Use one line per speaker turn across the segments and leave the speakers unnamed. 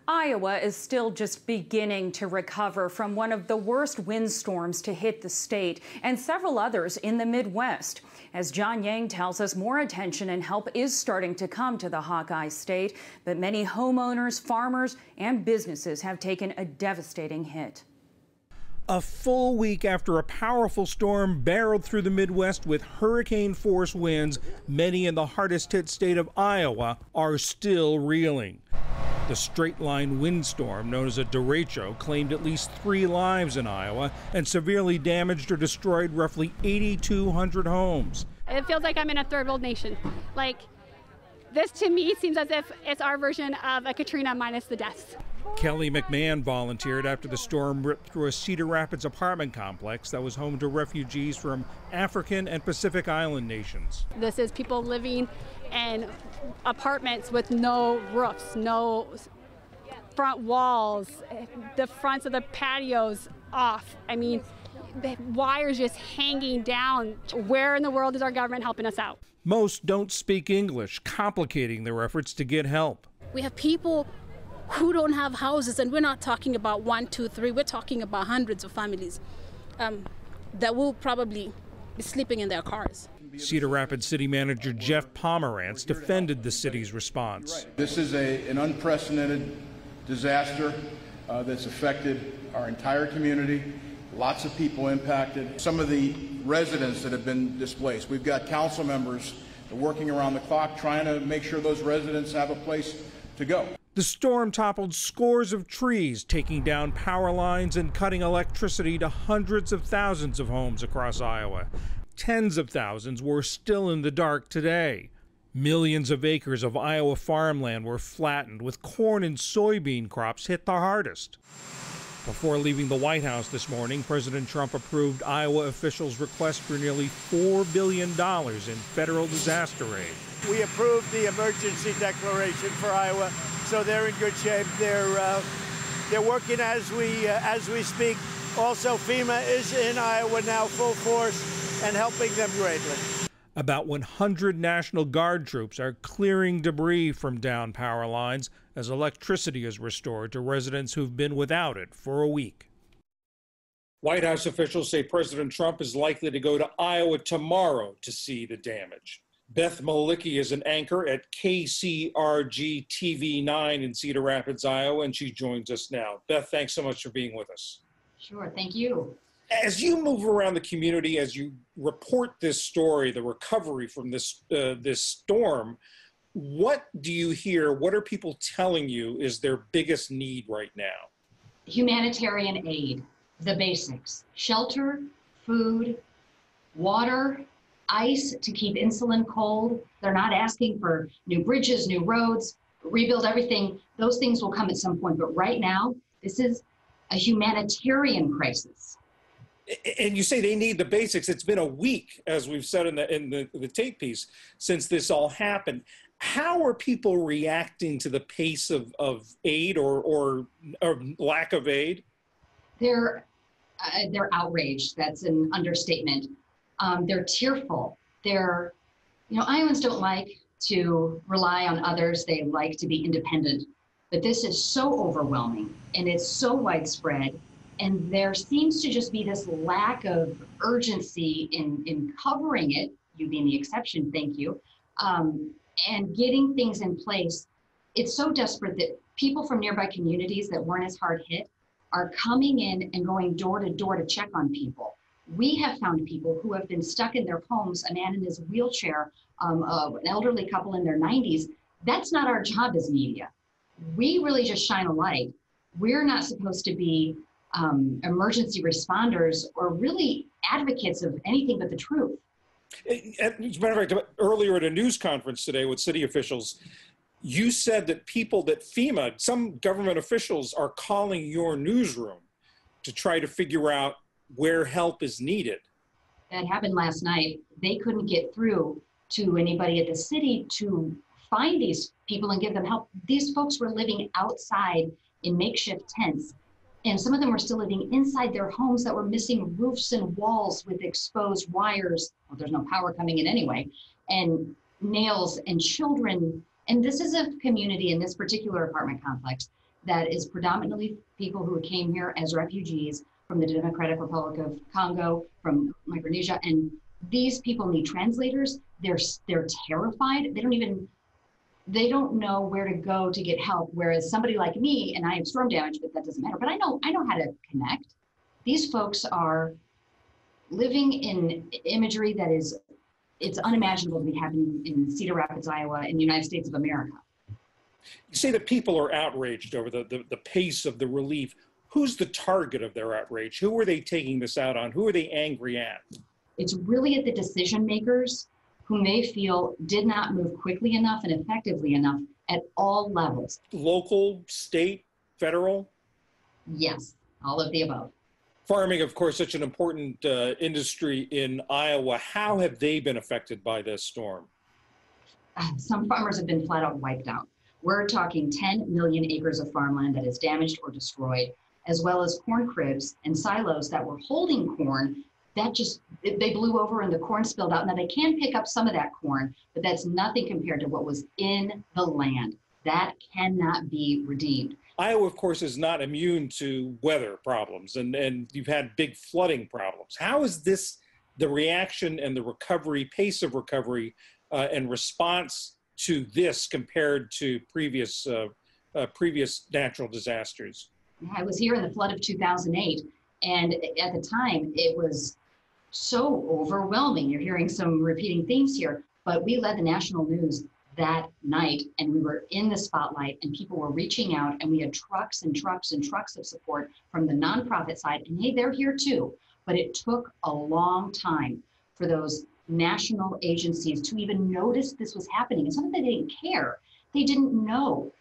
Iowa is still just beginning to recover from one of the worst windstorms to hit the state and several others in the Midwest. As John Yang tells us, more attention and help is starting to come to the Hawkeye State, but many homeowners, farmers, and businesses have taken a devastating hit.
A full week after a powerful storm barreled through the Midwest with hurricane-force winds, many in the hardest-hit state of Iowa are still reeling. The straight-line windstorm, known as a derecho, claimed at least 3 lives in Iowa and severely damaged or destroyed roughly 8,200 homes.
It feels like I'm in a third world nation. Like, this to me seems as if it's our version of a Katrina minus the deaths.
Kelly McMahon volunteered after the storm ripped through a Cedar Rapids apartment complex that was home to refugees from African and Pacific Island nations.
This is people living in apartments with no roofs, no front walls, the fronts of the patios off. I mean, the wires just hanging down. Where in the world is our government helping us out?
Most don't speak English, complicating their efforts to get help.
We have people who don't have houses, and we're not talking about 1, 2, 3. We're talking about hundreds of families that will probably be sleeping in their cars.
Cedar Rapids City Manager Jeff Pomerantz defended the city's response.
This is an unprecedented disaster that's affected our entire community. Lots of people impacted. Some of the residents that have been displaced. We've got council members working around the clock trying to make sure those residents have a place to go.
The storm toppled scores of trees, taking down power lines and cutting electricity to hundreds of thousands of homes across Iowa. Tens of thousands were still in the dark today. Millions of acres of Iowa farmland were flattened, with corn and soybean crops hit the hardest. Before leaving the White House this morning, President Trump approved Iowa officials' request for nearly $4 billion in federal disaster aid.
We approved the emergency declaration for Iowa, so they're in good shape. They're working as we speak. Also, FEMA is in Iowa now, full force, and helping them greatly.
About 100 National Guard troops are clearing debris from downed power lines as electricity is restored to residents who've been without it for a week. White House officials say President Trump is likely to go to Iowa tomorrow to see the damage. Beth Malicki is an anchor at KCRG TV 9 in Cedar Rapids, Iowa, and she joins us now. Beth, thanks so much for being with us.
Sure, thank you.
As you move around the community, as you report this story, the recovery from this storm, what do you hear? What are people telling you is their biggest need right now?
Humanitarian aid, the basics: shelter, food, water, ice to keep insulin cold. They're not asking for new bridges, new roads, rebuild everything. Those things will come at some point. But right now, this is a humanitarian crisis.
And you say they need the basics. It's been a week, as we've said in the tape piece, since this all happened. How are people reacting to the pace of aid or lack of aid?
They're outraged. That's an understatement. They're tearful. Iowans don't like to rely on others. They like to be independent. But this is so overwhelming and it's so widespread. And there seems to just be this lack of urgency in covering it, you being the exception, thank you, and getting things in place. It's so desperate that people from nearby communities that weren't as hard hit are coming in and going door to door to check on people. We have found people who have been stuck in their homes, a man in his wheelchair, an elderly couple in their 90s. That's not our job as media. We really just shine a light. We're not supposed to be emergency responders or really advocates of anything but the truth.
As a matter of fact, earlier at a news conference today with city officials, you said that FEMA, some government officials are calling your newsroom to try to figure out where help is needed.
That happened last night. They couldn't get through to anybody at the city to find these people and give them help. These folks were living outside in makeshift tents, and some of them were still living inside their homes that were missing roofs and walls with exposed wires. Well, there's no power coming in anyway, and nails and children. And this is a community in this particular apartment complex that is predominantly people who came here as refugees from the Democratic Republic of Congo, from Micronesia, and these people need translators. They're terrified. They don't know where to go to get help. Whereas somebody like me, and I have storm damage, but that doesn't matter. But I know how to connect. These folks are living in imagery that it's unimaginable to be happening in Cedar Rapids, Iowa, in the United States of America.
You say that people are outraged over the pace of the relief. Who's the target of their outrage? Who are they taking this out on? Who are they angry at?
It's really at the decision makers whom they feel did not move quickly enough and effectively enough at all levels.
Local, state, federal?
Yes, all of the above.
Farming, of course, such an important industry in Iowa. How have they been affected by this storm?
Some farmers have been flat out wiped out. We're talking 10 million acres of farmland that is damaged or destroyed, as well as corn cribs and silos that were holding corn that they blew over and the corn spilled out. Now they can pick up some of that corn, but that's nothing compared to what was in the land. That cannot be redeemed.
Iowa, of course, is not immune to weather problems, and you've had big flooding problems. How is this, the reaction and the recovery, pace of recovery and response to this compared to previous natural disasters?
I was here in the flood of 2008, and at the time it was so overwhelming. You're hearing some repeating themes here, but we led the national news that night, and we were in the spotlight, and people were reaching out, and we had trucks and trucks and trucks of support from the nonprofit side, and hey, they're here too. But it took a long time for those national agencies to even notice this was happening. It's not that they didn't care, they didn't know.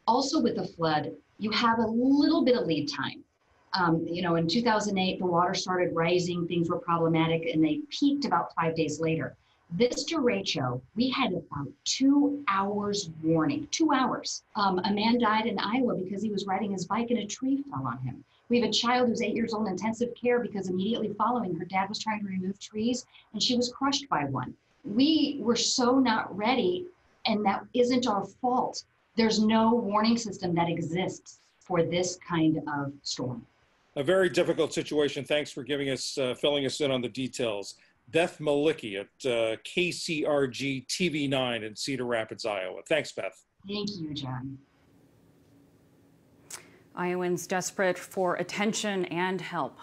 Also with the flood, you have a little bit of lead time. In 2008, the water started rising, things were problematic, and they peaked about 5 days later. This derecho, we had about 2 hours warning, 2 hours. A man died in Iowa because he was riding his bike and a tree fell on him. We have a child who's 8 years old in intensive care because immediately following, her dad was trying to remove trees and she was crushed by one. We were so not ready, and that isn't our fault. There's no warning system that exists for this kind of storm.
A very difficult situation. Thanks for giving us, filling us in on the details. Beth Malicki at KCRG TV9 in Cedar Rapids, Iowa. Thanks, Beth.
Thank you, John.
Iowans desperate for attention and help.